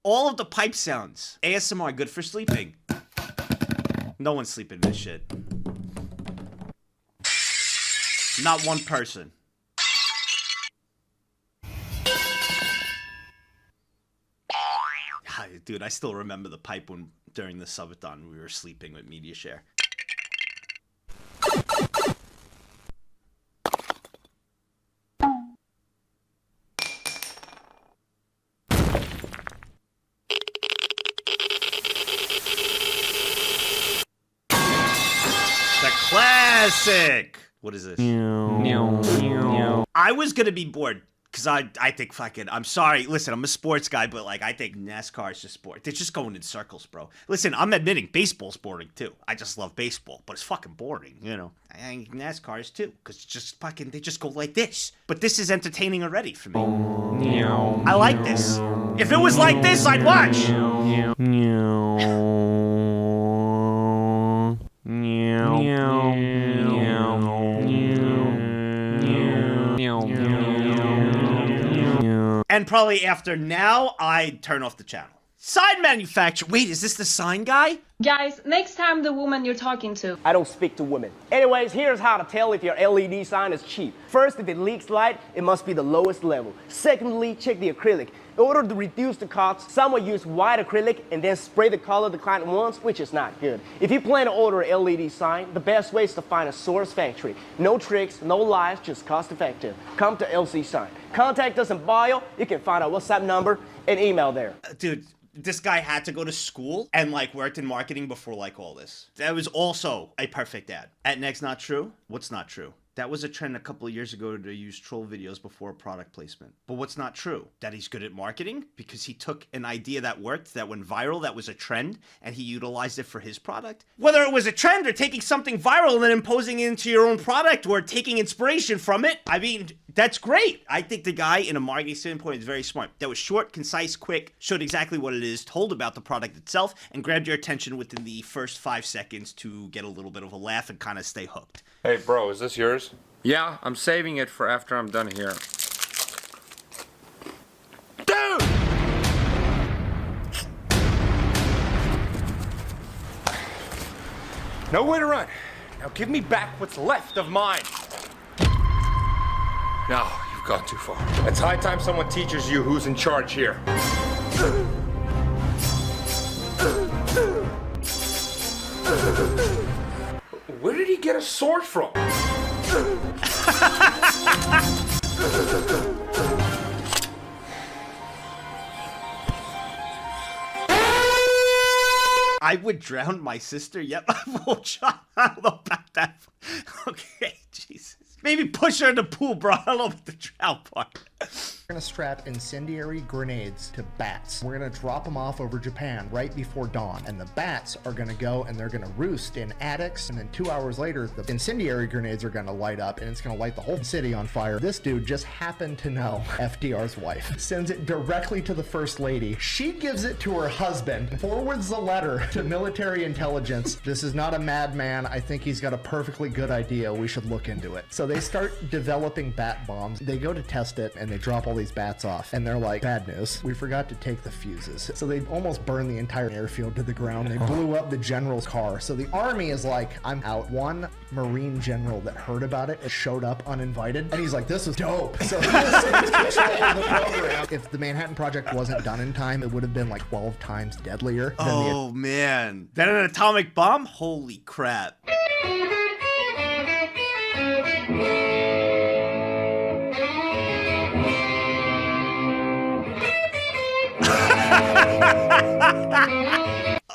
All of the pipe sounds. ASMR, good for sleeping. No one's sleeping this shit. Not one person. Dude, I still remember the pipe when during the subathon we were sleeping with media share. The classic. What is this? I was gonna be bored. Because I think fucking, I'm sorry, listen, I'm a sports guy, but like, I think NASCAR is just sport. They're just going in circles, bro. Listen, I'm admitting baseball's boring too. I just love baseball, but it's fucking boring, you know? I think NASCAR is too, because it's just fucking, they just go like this. But this is entertaining already for me. I like this. If it was like this, I'd watch. And probably after now, I'd turn off the channel. Sign manufacturer. Wait, is this the sign guy? Guys, next time the woman you're talking to. I don't speak to women. Anyways, here's how to tell if your LED sign is cheap. First, if it leaks light, it must be the lowest level. Secondly, check the acrylic. In order to reduce the cost, some will use white acrylic and then spray the color the client wants, which is not good. If you plan to order an LED sign, the best way is to find a source factory. No tricks, no lies, just cost effective. Come to LC Sign. Contact us in bio. You can find our WhatsApp number and email there. Dude, this guy had to go to school and like worked in marketing before like all this. That was also a perfect ad. At Nagzz, not true? What's not true? That was a trend a couple of years ago to use troll videos before product placement. But what's not true? That he's good at marketing because he took an idea that worked, that went viral, that was a trend, and he utilized it for his product. Whether it was a trend or taking something viral and then imposing it into your own product or taking inspiration from it, I mean, that's great. I think the guy in a marketing standpoint is very smart. That was short, concise, quick, showed exactly what it is, told about the product itself, and grabbed your attention within the first 5 seconds to get a little bit of a laugh and kind of stay hooked. Hey, bro, is this yours? Yeah, I'm saving it for after I'm done here. Dude! Nowhere to run. Now give me back what's left of mine. No, you've gone too far. It's high time someone teaches you who's in charge here. Where did he get a sword from? I would drown my sister. Yep, I will try. I don't know about that. Okay, Jesus. Maybe push her in the pool, bro. I don't know about the drown part. We're gonna strap incendiary grenades to bats. We're gonna drop them off over Japan right before dawn. And the bats are gonna go and they're gonna roost in attics. And then 2 hours later, the incendiary grenades are gonna light up and it's gonna light the whole city on fire. This dude just happened to know FDR's wife. Sends it directly to the first lady. She gives it to her husband, forwards the letter to military intelligence. This is not a madman. I think he's got a perfectly good idea. We should look into it. So they start developing bat bombs. They go to test it and they drop all these bats off and they're like, bad news, we forgot to take the fuses. So they almost burned the entire airfield to the ground. They blew up the general's car. So the army is like, I'm out. One Marine general that heard about it showed up uninvited and he's like, this is dope. So he's controlling the program. If the Manhattan Project wasn't done in time, it would have been like 12 times deadlier. Oh man, that an atomic bomb? Holy crap.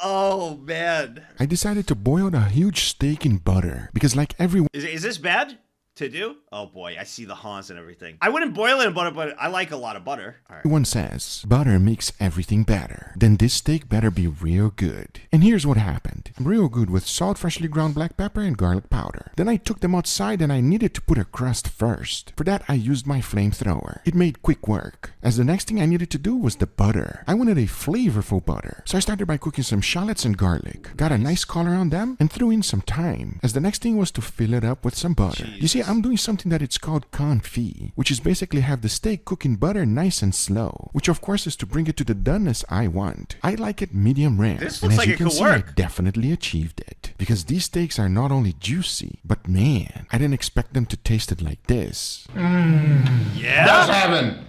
Oh man. I decided to boil a huge steak in butter because like everyone Is this bad to do? Oh boy, I see the Hans and everything. I wouldn't boil it in butter, but I like a lot of butter. All right. Everyone says butter makes everything better. Then this steak better be real good. And here's what happened. Real good with salt, freshly ground black pepper, and garlic powder. Then I took them outside and I needed to put a crust first. For that, I used my flamethrower. It made quick work, as the next thing I needed to do was the butter. I wanted a flavorful butter. So I started by cooking some shallots and garlic. Got a nice color on them and threw in some thyme, as the next thing was to fill it up with some butter. You see, I'm doing something that it's called confit, which is basically have the steak cook in butter nice and slow, which of course is to bring it to the doneness I want. I like it medium rare. This And looks as like you it can could see, work. I definitely achieved it. Because these steaks are not only juicy, but man, I didn't expect them to taste it like this. Yeah. That's heaven.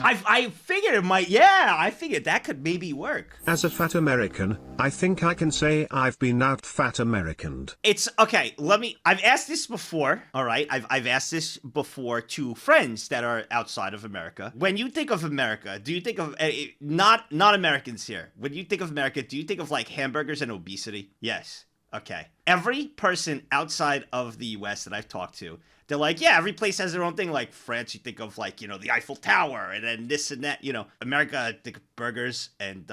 I figured it might, yeah, I figured that could maybe work. As a fat American, I think I can say I've been out fat Americaned. It's, okay, I've asked this before, all right? I've asked this before to friends that are outside of America. When you think of America, do you think of, not Americans here, when you think of America, do you think of like hamburgers and obesity? Yes. Okay. Every person outside of the US that I've talked to, they're like, yeah, every place has their own thing. Like France, you think of like, you know, the Eiffel Tower and then this and that. You know, America, I think of burgers and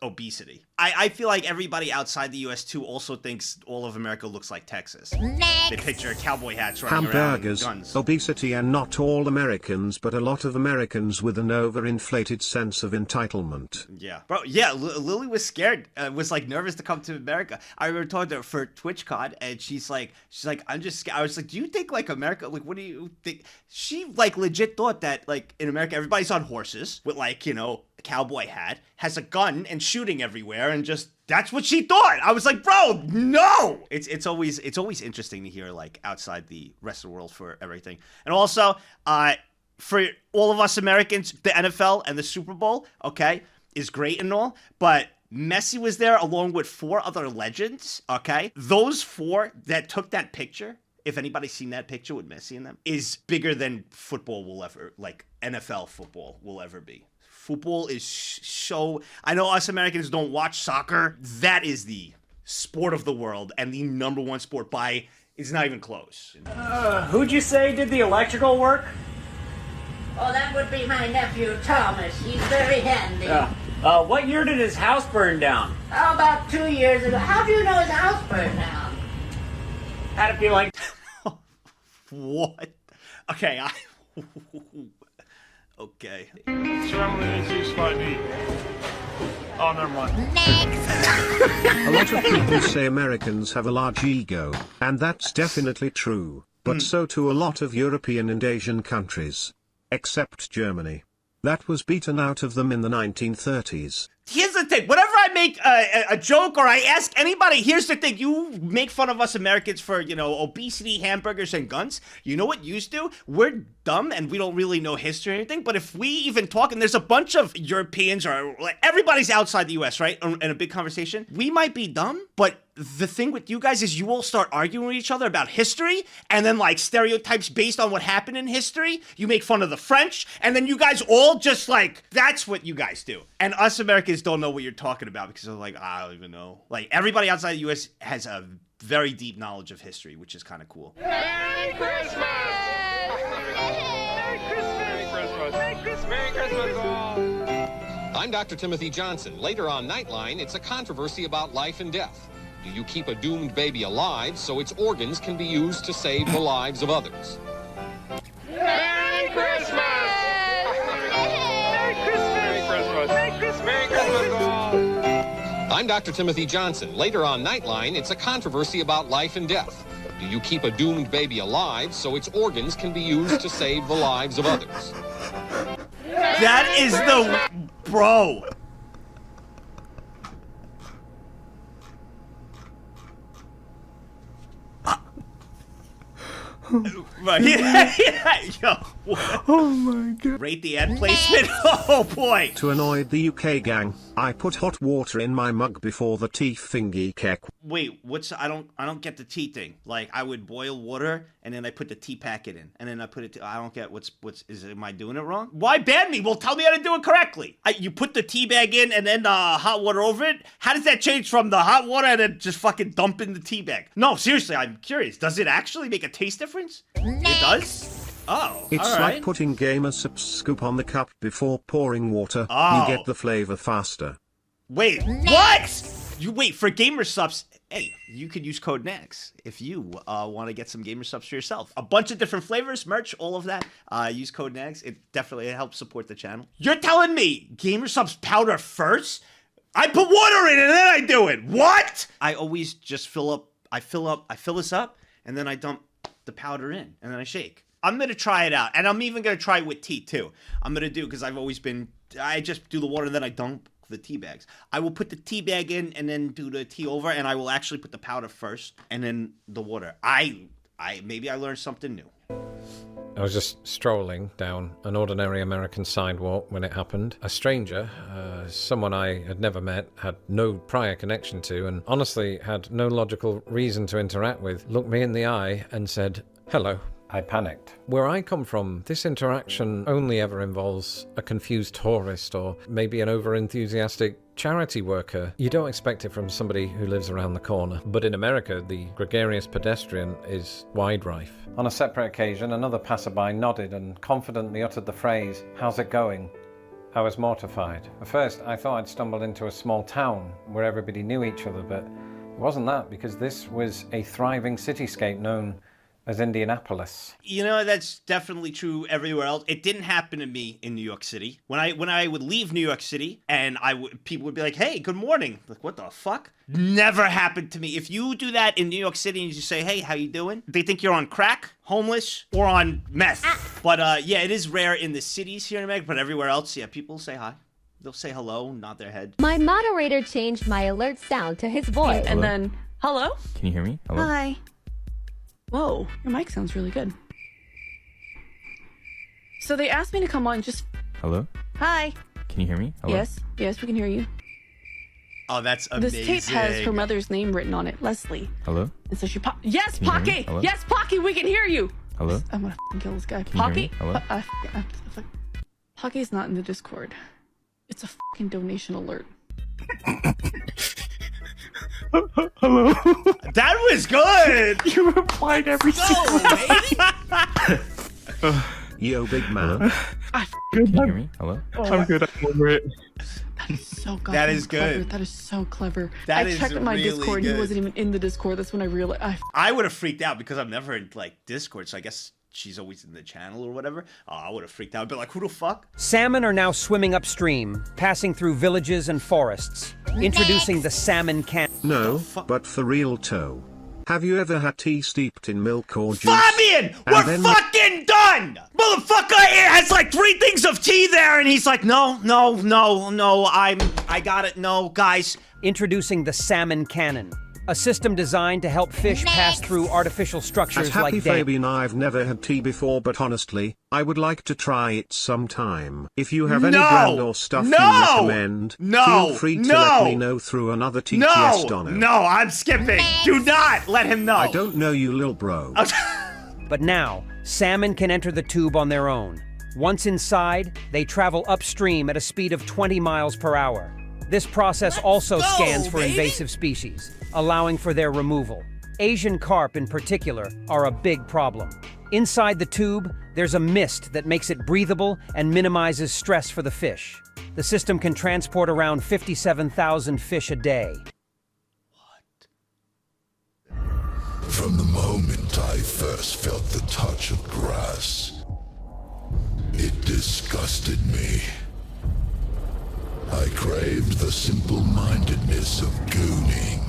obesity. I feel like everybody outside the US too also thinks all of America looks like Texas. Next. They picture cowboy hats running around Hamburgers, and guns. obesity, and not all Americans, but a lot of Americans with an overinflated sense of entitlement. Yeah, bro. Yeah, Lily was scared. Was like nervous to come to America. I remember talking to her for TwitchCon, and she's like, I'm just scared. I was like, do you think like America? Like, what do you think? She like legit thought that like in America everybody's on horses with like, you know, a cowboy hat, has a gun and shooting everywhere, and just that's what she thought. I was like, bro, no. It's always interesting to hear like outside the rest of the world for everything, and also for all of us Americans, the NFL and the Super Bowl, okay, is great and all, but Messi was there along with 4 other legends, okay? Those 4 that took that picture, if anybody's seen that picture with Messi in them, is bigger than football will ever, like NFL football will ever be. Football is so, I know us Americans don't watch soccer. That is the sport of the world and the #1 sport by, it's not even close. Who'd you say did the electrical work? Oh, that would be my nephew, Thomas. He's very handy. What year did his house burn down? Oh, about 2 years ago. How do you know his house burned down? How'd it be like? What? Okay, okay. Oh, never mind. A lot of people say Americans have a large ego, and that's definitely true, but so too a lot of European and Asian countries. Except Germany. That was beaten out of them in the 1930s. Here's the thing. Whenever I make a joke or I ask anybody, here's the thing. You make fun of us Americans for, you know, obesity, hamburgers, and guns. You know what yous do? We're dumb and we don't really know history or anything. But if we even talk, and there's a bunch of Europeans or like everybody's outside the U.S., right? In a big conversation, we might be dumb, but the thing with you guys is you all start arguing with each other about history and then like stereotypes based on what happened in history. You make fun of the French and then you guys all just like, that's what you guys do. And us Americans don't know what you're talking about because they're like, I don't even know. Like everybody outside the U.S. has a very deep knowledge of history, which is kind of cool. Merry Christmas! Merry Christmas! Merry Christmas! Merry Christmas all! I'm Dr. Timothy Johnson. Later on Nightline, it's a controversy about life and death. Do you keep a doomed baby alive so its organs can be used to save the lives of others? Merry Christmas! Merry Christmas! Merry Christmas! Merry Christmas! Merry Christmas all! I'm Dr. Timothy Johnson. Later on Nightline, it's a controversy about life and death. Do you keep a doomed baby alive so its organs can be used to save the lives of others? That is the... Bro. Right. Yo. Oh my god. Rate the ad placement. Oh boy. To annoy the UK gang, I put hot water in my mug before the tea thingy keck. Wait, what's I don't get the tea thing. Like I would boil water and then I put the tea packet in and then I put it. I don't get what's am I doing it wrong? Why ban me? Well, tell me how to do it correctly. You put the tea bag in and then hot water over it. How does that change from the hot water and then just fucking dump in the tea bag? No, seriously, I'm curious. Does it actually make a taste difference? It does? Oh, It's all right. like putting Gamer Sup's scoop on the cup before pouring water. Oh. You get the flavor faster. Wait, what? You wait for gamer subs. Hey, you could use code NAGZZ if you want to get some gamer subs for yourself. A bunch of different flavors, merch, all of that. Use code NAGZZ. It definitely helps support the channel. You're telling me gamer subs powder first? I put water in it and then I do it. What? I always just fill this up, and then I dump the powder in, and then I shake. I'm going to try it out, and I'm even going to try it with tea, too. I'm going to do, because I've always been, I just do the water, then I dump the tea bags. I will put the tea bag in and then do the tea over, and I will actually put the powder first, and then the water. Maybe I learned something new. I was just strolling down an ordinary American sidewalk when it happened. A stranger, someone I had never met, had no prior connection to, and honestly had no logical reason to interact with, looked me in the eye and said, "Hello." I panicked. Where I come from, this interaction only ever involves a confused tourist or maybe an over-enthusiastic charity worker. You don't expect it from somebody who lives around the corner. But in America, the gregarious pedestrian is wide rife. On a separate occasion, another passerby nodded and confidently uttered the phrase, "How's it going?" I was mortified. At first, I thought I'd stumbled into a small town where everybody knew each other, but it wasn't that, because this was a thriving cityscape known as Indianapolis. You know, that's definitely true everywhere else. It didn't happen to me in New York City. When I would leave New York City and people would be like, "Hey, good morning." Like, what the fuck? Never happened to me. If you do that in New York City and you say, "Hey, how you doing?" They think you're on crack, homeless, or on meth. But yeah, it is rare in the cities here in America, but everywhere else, yeah, people say hi. They'll say hello, nod their head. My moderator changed my alert sound to his voice. And then, hello? Can you hear me? Hello? Hi. Whoa, your mic sounds really good. So they asked me to come on just... Hello? Hi. Can you hear me? Hello? Yes, we can hear you. Oh, that's amazing. This tape has her mother's name written on it, Leslie. Hello? And so she... Yes, Can you hear me? Pocky! Hello? Yes, Pocky, we can hear you! Hello? I'm gonna f***ing kill this guy. Can you hear me? Pocky? Hello? Pocky's not in the Discord. It's a f***ing donation alert. Hello? That was good! You replied every single Yo, big man. Can you hear me? Hello? I'm good. I'm over it. That is so goddamn That is clever. good. That is so clever. That I is checked my really Discord. good. He wasn't even in the Discord. That's when I realized. I would have freaked out because I'm never in, like, Discord, so I guess she's always in the channel or whatever. Oh, I would have freaked out. I'd be like, who the fuck? Salmon are now swimming upstream, passing through villages and forests. Introducing the salmon can. No, but for real toe. Have you ever had tea steeped in milk or juice? Fabian! We're fucking done! Motherfucker has like 3 things of tea there, and he's like, no, I got it, no, guys. Introducing the salmon cannon. A system designed to help fish pass through artificial structures As Happy like dams. Fabian, I've never had tea before, but honestly, I would like to try it sometime. If you have any brand or stuff you recommend, feel free to let me know through another TTS Dono. No, I'm skipping. Do not let him know. I don't know you, lil bro. But now, salmon can enter the tube on their own. Once inside, they travel upstream at a speed of 20 miles per hour. This process also scans for invasive species, allowing for their removal. Asian carp, in particular, are a big problem. Inside the tube, there's a mist that makes it breathable and minimizes stress for the fish. The system can transport around 57,000 fish a day. From the moment I first felt the touch of grass, it disgusted me. I craved the simple-mindedness of gooning.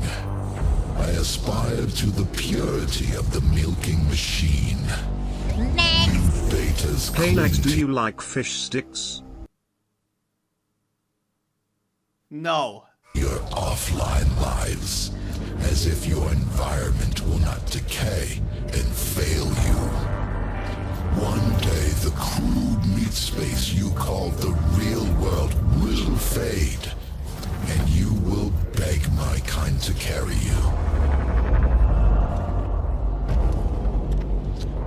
I aspired to the purity of the milking machine. Betas Hey Nagzz, do you like fish sticks? No. Your offline lives, as if your environment will not decay and fail you. One day the crude meat space you call the real world will fade, and you will beg my kind to carry you.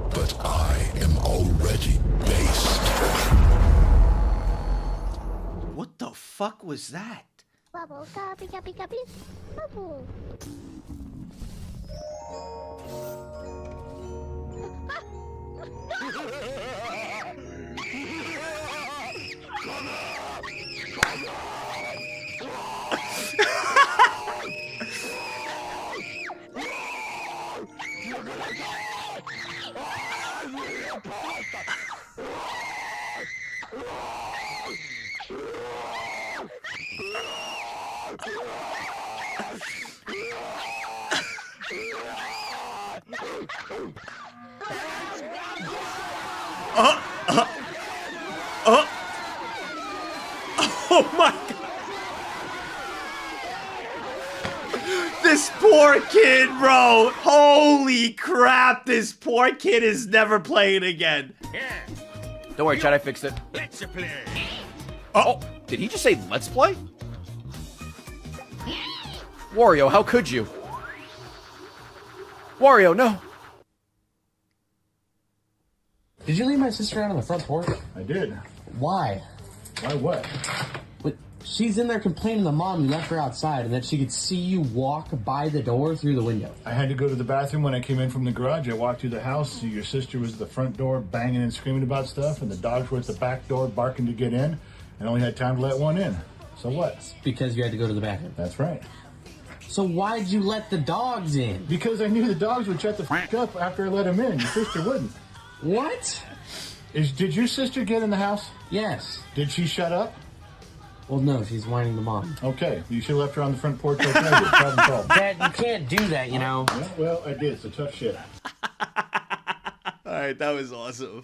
But I am already based. What the fuck was that? Bubble, copy, copy, copy. Bubble. Oh my God. This poor kid, bro. Holy crap, this poor kid is never playing again. Don't worry, Chad, I fixed it. Let's play. Oh, did he just say let's play? Wario, how could you? Wario, no. Did you leave my sister out on the front porch? I did. Why? Why what? But she's in there complaining to Mom you left her outside and that she could see you walk by the door through the window. I had to go to the bathroom when I came in from the garage. I walked through the house. Your sister was at the front door banging and screaming about stuff, and the dogs were at the back door barking to get in. I only had time to let one in. So what? Because you had to go to the bathroom. That's right. So why'd you let the dogs in? Because I knew the dogs would shut the f*** up after I let them in. Your sister wouldn't. What? Did your sister get in the house? Yes. Did she shut up? Well, no, she's whining to Mom. Okay, you should have left her on the front porch like I did. Problem solved. Dad, you can't do that, you know. Yeah, well, I did. It's a tough shit. All right, that was awesome.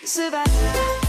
Sibling.